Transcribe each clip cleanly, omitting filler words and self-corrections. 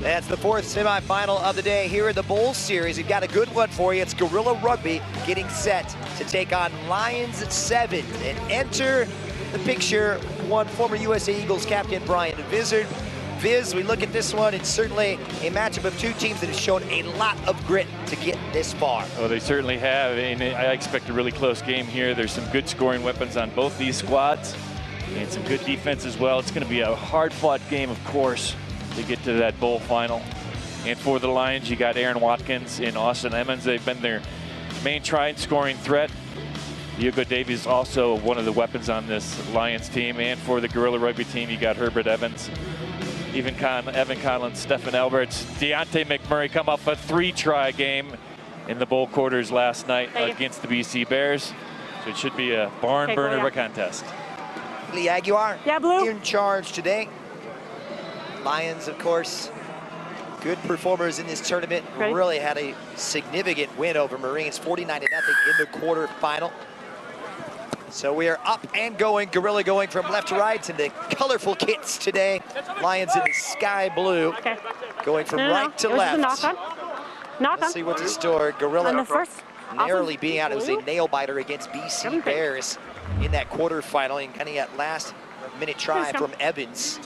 That's the fourth semifinal of the day here in the Bowl Series. We've got a good one for you. It's Gorilla Rugby getting set to take on Lions'7s. And enter the picture one former USA Eagles captain, Brian Vizard. Viz, we look at this one, it's certainly a matchup of two teams that have shown a lot of grit to get this far. Well, they certainly have, and I expect a really close game here. There's some good scoring weapons on both these squads, and some good defense as well. It's going to be a hard-fought game, of course, to get to that bowl final. And for the Lions, you got Aaron Watkins and Austin Emmons. They've been their main try and scoring threat. Hugo Davies also one of the weapons on this Lions team. And for the Gorilla Rugby team, you got Herbert Evans, Evan Conlon, Stephen Alberts, Deontay McMurray come off a 3-try game in the bowl quarters last night against the BC Bears. So it should be a barn burner of a contest. Lee Aguiar Blue. in charge today. Lions, of course, good performers in this tournament. Really had a significant win over Marines, 49-0 in the quarterfinal. So we are up and going, Gorilla going from left to right, and the colorful kits today. Lions in the sky blue, going from right to left. Let's see what's in store. Gorilla narrowly being out. It was a nail biter against BC Bears in that quarterfinal, and kind of got last minute try from Evans.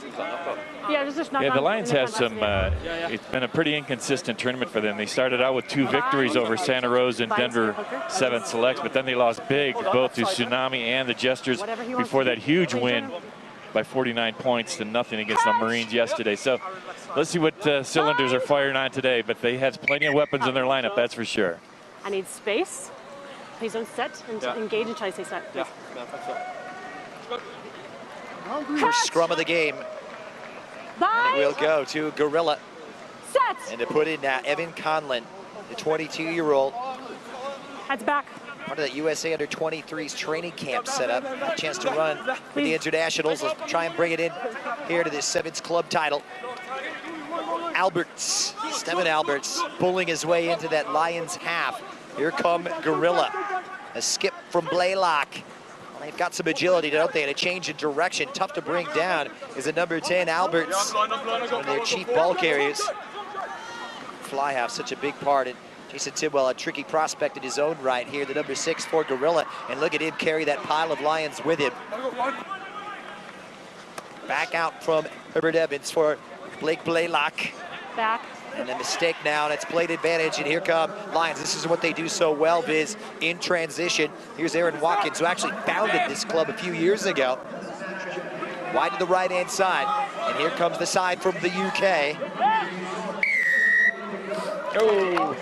Yeah, the Lions have some, it's been a pretty inconsistent tournament for them. They started out with 2 victories over Santa Rosa and Denver 7 selects, but then they lost big, both to Tsunami and the Jesters, before that huge win by 49 points to nothing against the Marines yesterday. So let's see what cylinders are firing on today, but they have plenty of weapons in their lineup, that's for sure. I need space. Please don't set and engage and try to stay set. First scrum of the game. And it will go to Gorilla. Set. And to put in Evan Conlon, the 22-year-old. Heads back. Part of that USA Under-23's training camp set up. A chance to run with the internationals. Let's try and bring it in here to this 7s club title. Alberts, Stephen Alberts, pulling his way into that Lions half. Here come Gorilla. A skip from Blaylock. They've got some agility, don't they? And a change in direction. Tough to bring down is the number 10, Alberts, one of their chief ball carriers. Fly half, such a big part. And Jason Tidwell, a tricky prospect in his own right here, the number 6 for Gorilla. And look at him carry that pile of Lions with him. Back out from Herbert Evans for Blake Blaylock. Back. And a mistake now, and it's played advantage, and here come Lions. This is what they do so well, Viz, in transition. Here's Aaron Watkins, who actually founded this club a few years ago. Wide to the right-hand side, and here comes the side from the UK. Oh!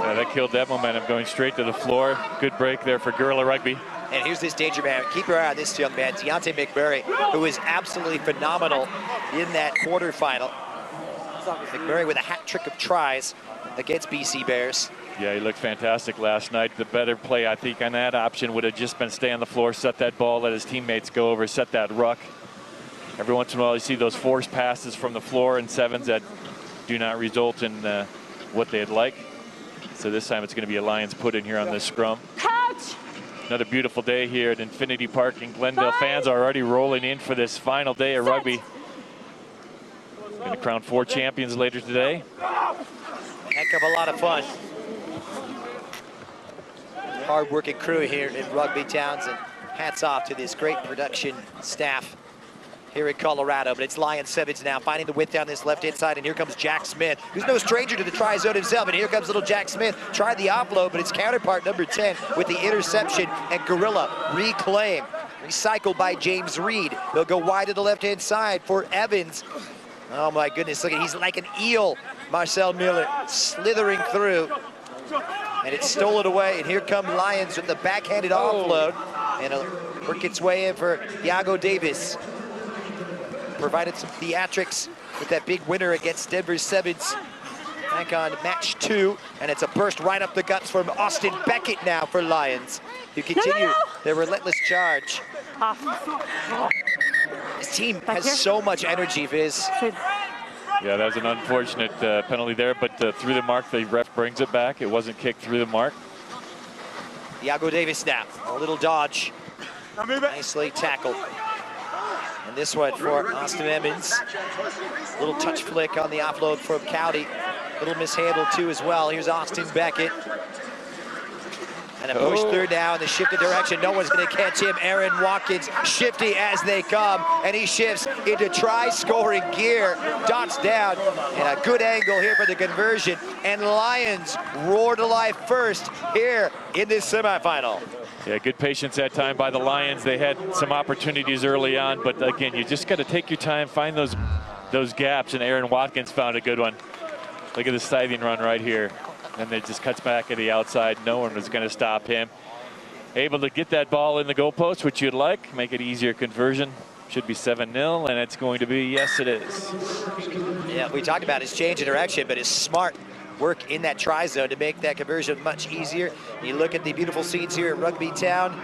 Yeah, that killed that momentum, going straight to the floor. Good break there for Gorilla Rugby. And here's this danger man. Keep your eye on this young man, Deontay McMurray, who is absolutely phenomenal in that quarterfinal. McMurray with a hat trick of tries against BC Bears. Yeah, he looked fantastic last night. The better play, I think, on that option would have just been stay on the floor, set that ball, let his teammates go over, set that ruck. Every once in a while, you see those forced passes from the floor in 7s that do not result in what they'd like. So this time it's going to be a Lions put in here on this scrum. Catch! Another beautiful day here at Infinity Park in Glendale. Fans are already rolling in for this final day of rugby. Going to crown 4 champions later today. Heck of a lot of fun. Hard-working crew here in Rugbytown', and hats off to this great production staff here in Colorado. But it's Lions'7s now, finding the width down this left-hand side, and here comes Jack Smith, who's no stranger to the try zone himself. And here comes little Jack Smith, tried the offload, but it's counterpart number 10 with the interception, and Gorilla reclaim. Recycled by James Reed. They'll go wide to the left-hand side for Evans. Oh my goodness, look at, he's like an eel, Marcel Miller, slithering through. And it's stolen away, and here come Lions with the backhanded offload. And it'll work its way in for Iago Davis. Provided some theatrics with that big winner against Denver 7s back on match 2. And it's a burst right up the guts from Austin Beckett now for Lions, who continue their relentless charge. This team has so much energy, Viz. Yeah, that was an unfortunate penalty there, but through the mark, the ref brings it back. It wasn't kicked through the mark. Iago Davis now, a little dodge. Nicely tackled. And this one for Austin Emmons. Little touch flick on the offload from Cowdy. Little mishandled too as well. Here's Austin Beckett. And a push through now in the shifted direction. No one's going to catch him. Aaron Watkins shifty as they come. And he shifts into try-scoring gear. Dots down. And a good angle here for the conversion. And Lions roar to life first here in this semifinal. Yeah, good patience that time by the Lions. They had some opportunities early on, but again, you just got to take your time, find those gaps, and Aaron Watkins found a good one. Look at the scything run right here. And it just cuts back at the outside. No one was going to stop him. Able to get that ball in the goalpost, which you'd like, make it easier conversion. Should be 7-0, and it's going to be, yes, it is. Yeah, we talked about his change of direction, but his smart work in that try zone to make that conversion much easier. You look at the beautiful scenes here at Rugbytown.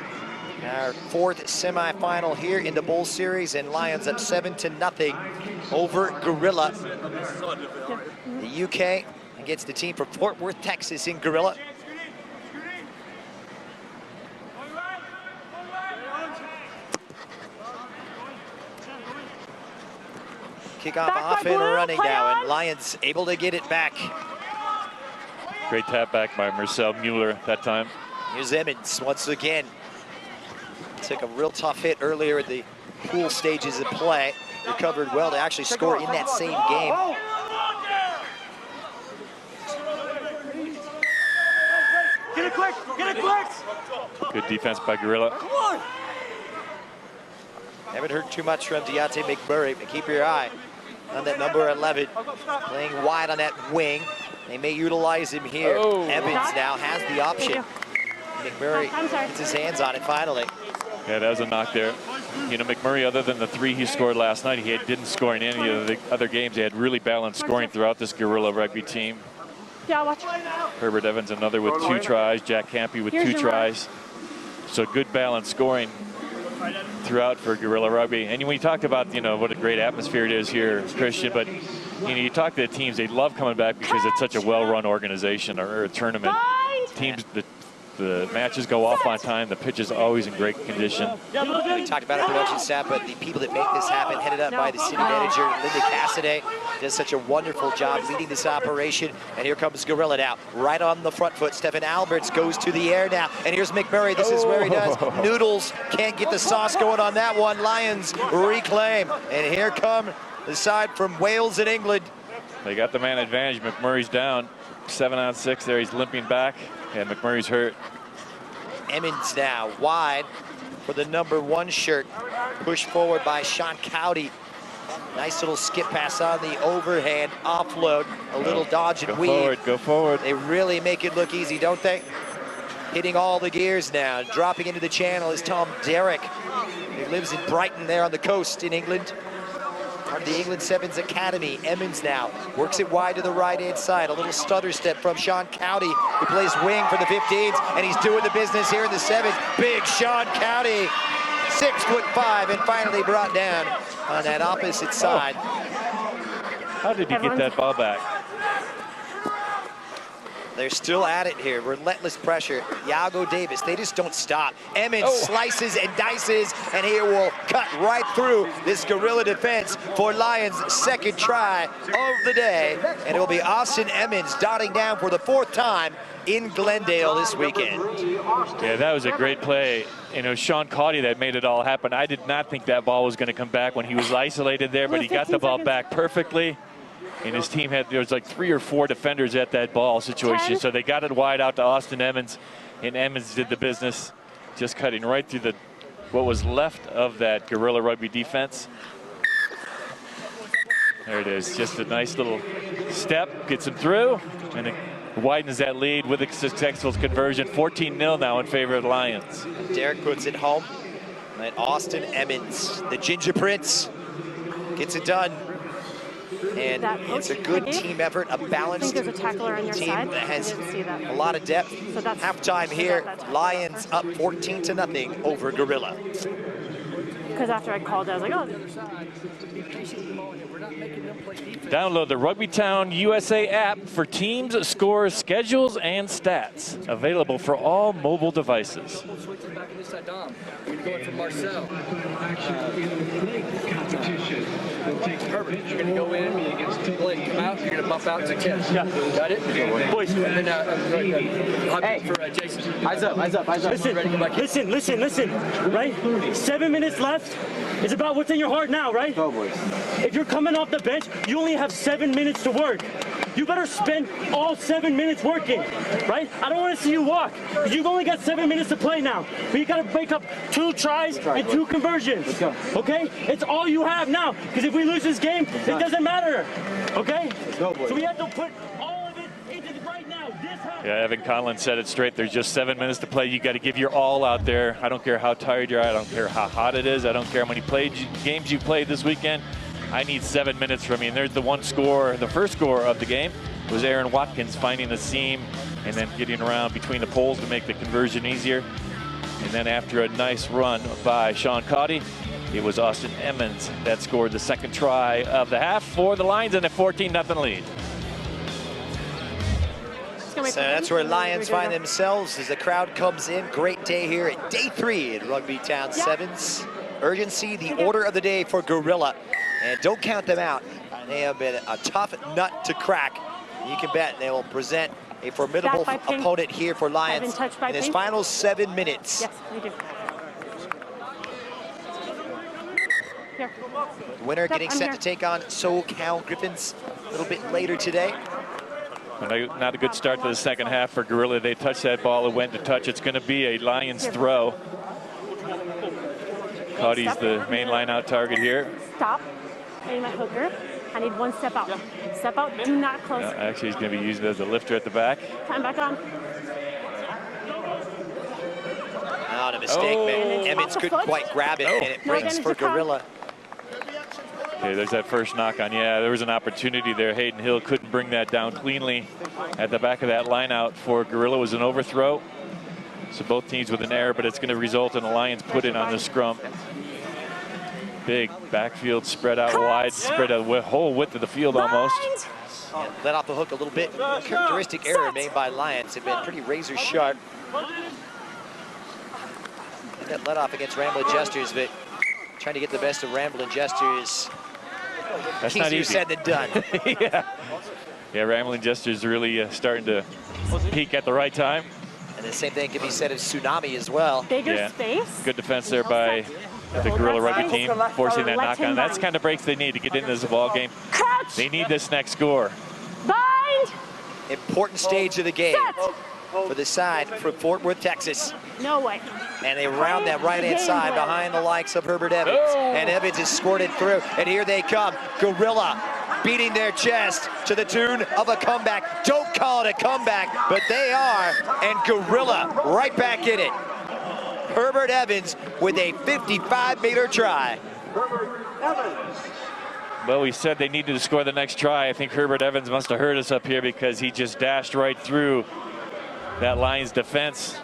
Our fourth semifinal here in the Bowl Series, and Lions up 7-0 over Gorilla. The UK gets the team from Fort Worth, Texas in Gorilla. Kickoff off and running now, and Lions able to get it back. Great tap back by Marcel Mueller that time. Here's Emmons once again. Took a real tough hit earlier in the pool stages of play. Recovered well to actually score in that same game. Get it quick! Get it quick! Good defense by Gorilla. Come on! Haven't heard too much from Deontay McMurray, but keep your eye on that number 11. Playing wide on that wing. They may utilize him here. Evans now has the option. McMurray gets his hands on it finally. Yeah, that was a knock there. You know, McMurray, other than the 3 he scored last night, he didn't score in any of the other games. He had really balanced scoring throughout this Gorilla Rugby team. Yeah, watch. Herbert Evans, another with 2 tries. Jack Campy with 2 tries. So good balanced scoring throughout for Gorilla Rugby. And when you talk about, you know, what a great atmosphere it is here, Christian, but you know, you talk to the teams, they love coming back because it's such a well-run organization or a tournament. Teams, the matches go off on time. The pitch is always in great condition. We talked about our production staff, but the people that make this happen, headed up by the city manager, Linda Cassidy, does such a wonderful job leading this operation. And here comes Gorilla now, right on the front foot. Stephen Alberts goes to the air now. And here's McMurray. This is where he does. Noodles can't get the sauce going on that one. Lions reclaim. And here come the side from Wales and England. They got the man advantage. McMurray's down. 7-on-6 there. He's limping back. And McMurray's hurt. Emmons now wide for the number 1 shirt. Pushed forward by Sean Cowdy. Nice little skip pass on the overhand offload. A little dodge and weave. Go forward. They really make it look easy, don't they? Hitting all the gears now. Dropping into the channel is Tom Derrick. He lives in Brighton there on the coast in England. Part of the England 7s Academy. Emmons now works it wide to the right-hand side. A little stutter step from Sean Cowdy, who plays wing for the 15s, and he's doing the business here in the 7s. Big Sean Cowdy, 6'5", and finally brought down on that opposite side. How did he get that ball back? They're still at it here. Relentless pressure. Iago Davis, they just don't stop. Emmons slices and dices, and he will cut right through this Gorilla defense for Lions' second try of the day. And it will be Austin Emmons dotting down for the 4th time in Glendale this weekend. Yeah, that was a great play. You know, Sean Cawdy that made it all happen. I did not think that ball was going to come back when he was isolated there, but he got the ball back perfectly. And his team there was like 3 or 4 defenders at that ball situation. So they got it wide out to Austin Emmons, and Emmons did the business, just cutting right through what was left of that Gorilla Rugby defense. There it is, just a nice little step, gets him through, and it widens that lead with a successful conversion. 14-0 now in favor of the Lions. Derek puts it home, and Austin Emmons, the Ginger Prince, gets it done. And it's a good team effort, a balanced team that has a lot of depth. Halftime here, Lions up 14-0 over Gorilla. Because after I called, I was like, oh. Download the Rugbytown USA app for teams, scores, schedules, and stats. Available for all mobile devices. Going from Marcel. Herbert, you're going to go in, Blake, come out, you're going to bump out to 10. Yeah. Got it? Boys. And then hey. For Jason. Eyes up, eyes up, eyes up. Listen. Right? 7 minutes left. It's about what's in your heart now, right? Go, boys. If you're coming off the bench, you only have 7 minutes to work. You better spend all 7 minutes working, right? I don't want to see you walk. You've only got 7 minutes to play now. But you got to break up 2 tries and 2 conversions. Let's go. Okay? It's all you have now. Because if we lose this game, it doesn't matter. Okay? Let's go, boys. So we have to put all of it into the right now. Yeah, Evan Conlon said it straight. There's just 7 minutes to play. You got to give your all out there. I don't care how tired you are. I don't care how hot it is. I don't care how many games you played this weekend. I need 7 minutes from you. And there's the one score, the first score of the game was Aaron Watkins finding the seam and then getting around between the poles to make the conversion easier. And then after a nice run by Sean Cotty, it was Austin Emmons that scored the second try of the half for the Lions in a 14-0 lead. So that's where Lions find themselves as the crowd comes in. Great day here at day 3 at Rugbytown 7s. Urgency, the order of the day for Gorilla. And don't count them out. They have been a tough nut to crack. You can bet they will present a formidable opponent here for Lions in his final 7 minutes. Yes, we do. Here. Winner getting set to take on SoCal Griffins a little bit later today. Not a good start to the second half for Gorilla. They touched that ball. It went to touch. It's going to be a Lions throw. Cotty's the main line-out target here. Stop. I need my hooker. I need 1 step out. Step out. Do not close. Actually, he's going to be used as a lifter at the back. Time back on. Not a mistake, man. Emmons couldn't quite grab it, and it brings for Gorilla. Okay, there's that first knock on. Yeah, there was an opportunity there. Hayden Hill couldn't bring that down cleanly at the back of that line out for Gorilla. Was an overthrow. So both teams with an error, but it's going to result in a Lions put in on the scrum. Big backfield spread out wide, spread out the whole width of the field almost. Yeah, let off the hook a little bit. Characteristic error made by Lions. Have been pretty razor sharp. And that let off against Ramblin' Jesters, but trying to get the best of Ramblin' Jesters. That's easier not easy. said than done. Yeah, Ramblin' Jesters really starting to peak at the right time. And the same thing can be said of Tsunami as well. Bigger space. Good defense there by the Gorilla Rugby team, forcing that knock on. That's the kind of breaks they need to get into this ball game. Crouch. They need this next score. Bind. Important stage of the game for the side from Fort Worth, Texas. No way. And they round that right-hand side behind the likes of Herbert Evans. And Evans has scored it through. And here they come. Gorilla beating their chest to the tune of a comeback. Don't call it a comeback, but they are. And Gorilla right back in it. Herbert Evans with a 55-meter try. Well, we said they needed to score the next try. I think Herbert Evans must have heard us up here because he just dashed right through that Lions defense.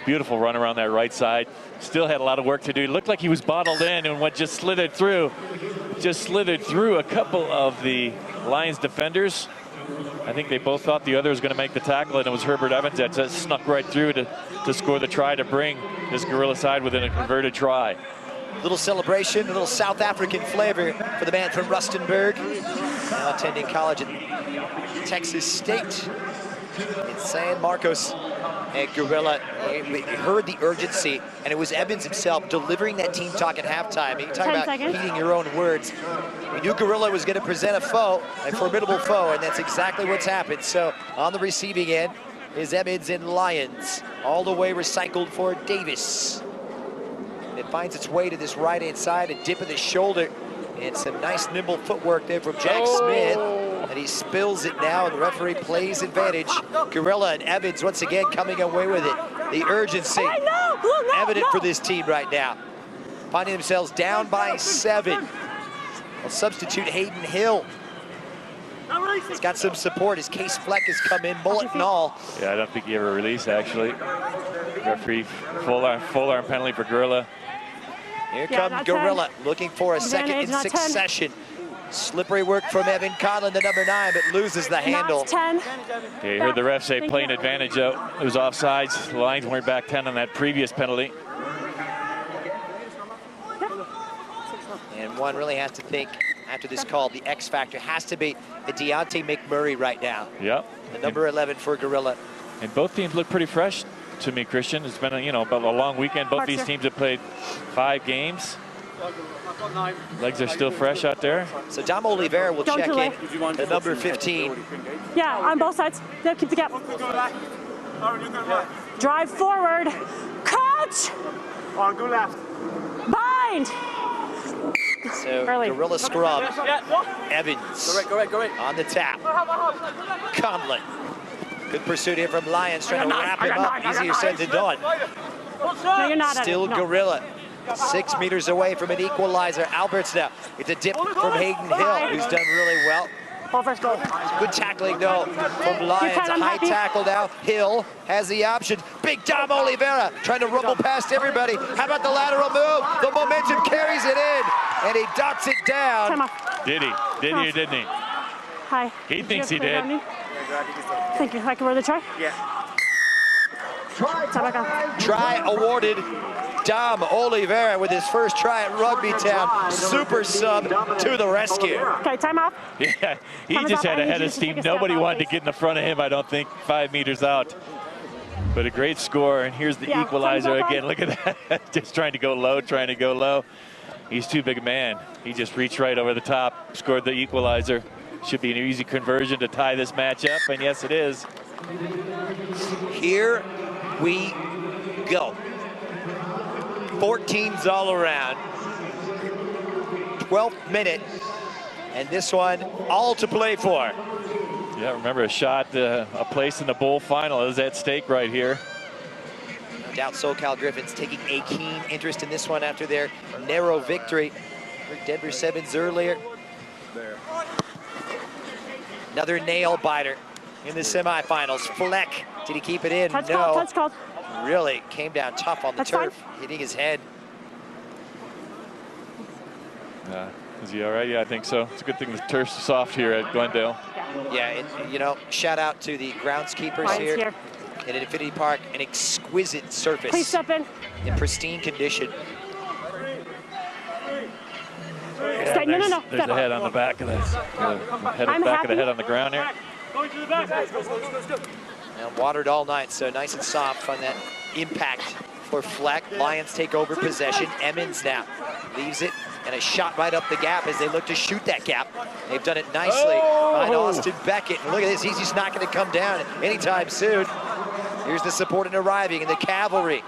Beautiful run around that right side. Still had a lot of work to do. Looked like he was bottled in and just slithered through a couple of the Lions defenders. I think they both thought the other was going to make the tackle, and it was Herbert Evans that just snuck right through to score the try to bring this Gorilla side within a converted try. Little celebration, a little South African flavor for the man from Rustenburg, now attending college at Texas State in San Marcos. And Gorilla, we heard the urgency, and it was Evans himself delivering that team talk at halftime. You talk about heeding your own words. We knew Gorilla was going to present a foe, a formidable foe, and that's exactly what's happened. So on the receiving end is Evans and Lions, all the way recycled for Davis. And it finds its way to this right-hand side, a dip of the shoulder, and some nice nimble footwork there from Jack Smith. And he spills it now, and the referee plays advantage. Gorilla and Evans once again coming away with it. The urgency evident for this team right now. Finding themselves down by 7. They'll substitute Hayden Hill. He's got some support as Case Fleck has come in, mullet and all. Yeah, I don't think he ever released, actually. Referee, full arm penalty for Gorilla. Here Yeah, comes not Gorilla, looking for a second in Advantage, not 10. succession. Slippery work from Evan Conlon, the number 9, but loses the handle. Not 10. Yeah, you heard the ref say Thank playing you. advantage out. It was offsides. The Lions weren't back 10 on that previous penalty. And one really has to think, after this call, the X factor has to be the Deontay McMurray right now. Yep. The number 11 for Gorilla. And both teams look pretty fresh to me, Christian. It's been about a long weekend. Both these teams have played 5 games. Legs are still fresh out there. So Dom Oliveira will Don't check delay. in, the number 15. Yeah, on both sides. Yeah, keep the gap. Drive forward. Coach! Go left. Bind! So Early. Gorilla scrum. Evans Go right. on the tap. Conlon. Good pursuit here from Lions, trying to wrap him up. Easier said than done. No, you're not Still at it. No. Gorilla. 6 meters away from an equalizer. Alberts now. It's a dip from Hayden Hill, who's done really well. Ball first, go. Good tackling though from Lions. Ken, I'm High happy. tackle now. Hill has the option. Big Dom Oliveira trying to rumble past everybody. How about the lateral move? The momentum carries it in, and he dots it Time down. off. Did he? Did he or didn't he? Hi. He Did thinks you he have clear did. on me? Thank you. I can wear the try? Yeah. Time back on. Try awarded. Dom Oliveira with his first try at Rugbytown. Super sub to the rescue. Okay, time off. Yeah, he Time is just up. had I a need head you of to steam. take a step Nobody out, wanted to please. get in the front of him, I don't think, 5 meters out. But a great score, and here's the Yeah, equalizer thumbs up again. on. Look at that. Just trying to go low. He's too big a man. He just reached right over the top, scored the equalizer. Should be an easy conversion to tie this match up, and yes, it is. Here we go. 14s all around. 12th minute, and this one all to play for. Yeah, remember a shot, a place in the bowl final is at stake right here. No doubt SoCal Griffins taking a keen interest in this one after their narrow victory for Denver 7s earlier. Another nail biter in the semifinals. Fleck, did he keep it in? Touch No. called, touch called. Really came down tough on the That's turf, hitting his head. Is he all right? Yeah, I think so. It's a good thing the turf's soft here at Glendale. Yeah, and shout out to the groundskeepers Lions here here. at Infinity Park. An exquisite surface Please step in. in pristine condition. Yeah, Stay, no. there's Step a up. head on the back of the head, I'm back of the happy. head on the ground here. Going to the back. Now watered all night, so nice and soft on that impact for Fleck. Lions take over possession. Emmons now leaves it, and a shot right up the gap as they look to shoot that gap. They've done it nicely by Austin Beckett. And look at this, he's just not going to come down anytime soon. Here's the support arriving in the cavalry.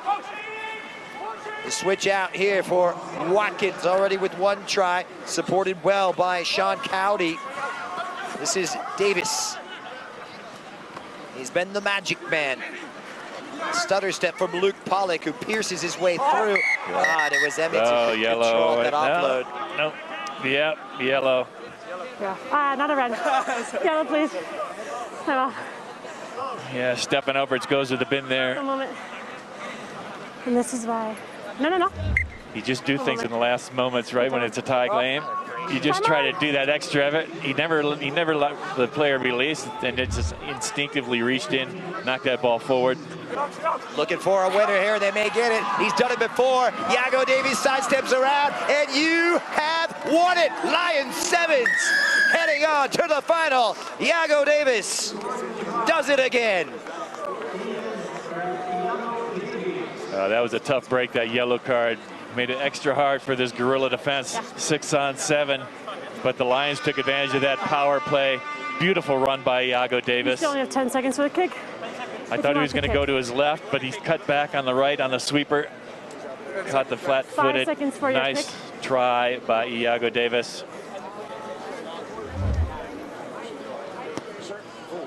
The switch out here for Watkins, already with 1 try, supported well by Sean Cowdy. This is Davis. He's been the magic man. Stutter step from Luke Pollock, who pierces his way through. God, it was Emmett Oh, who yellow. controlled that offload. No. Yep, yellow. Yeah. Not a red. Yellow, please. Time off. Yeah, stepping over, it goes to the bin there. One moment. And this is why. No. You just do things in the last moments, right, when it's a tie game. You just try to do that extra effort. He never let the player release, and it just instinctively reached in, knocked that ball forward. Looking for a winner here, they may get it. He's done it before. Iago Davies sidesteps around, and you have won it. Lions 7s heading on to the final. Iago Davis does it again. That was a tough break, that yellow card. Made it extra hard for this Gorilla defense, 6-on-7. But the Lions took advantage of that power play. Beautiful run by Iago You Davis. still only have 10 seconds for the kick. I thought he was going to go to his left, but he's cut back on the right on the sweeper. Caught the flat-footed. 5 seconds for your Nice pick. try by Iago Davis.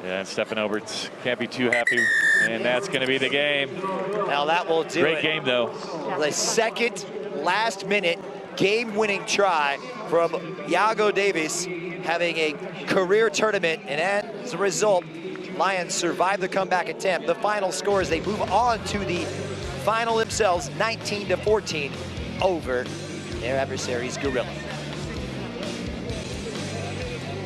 Yeah, and Stephen Oberts can't be too happy, and that's going to be the game. Now that will do it. Great game, though. The second last-minute game-winning try from Iago Davis, having a career tournament, and as a result, Lions survive the comeback attempt. The final score as they move on to the final themselves, 19-14 over Their adversaries, Gorilla.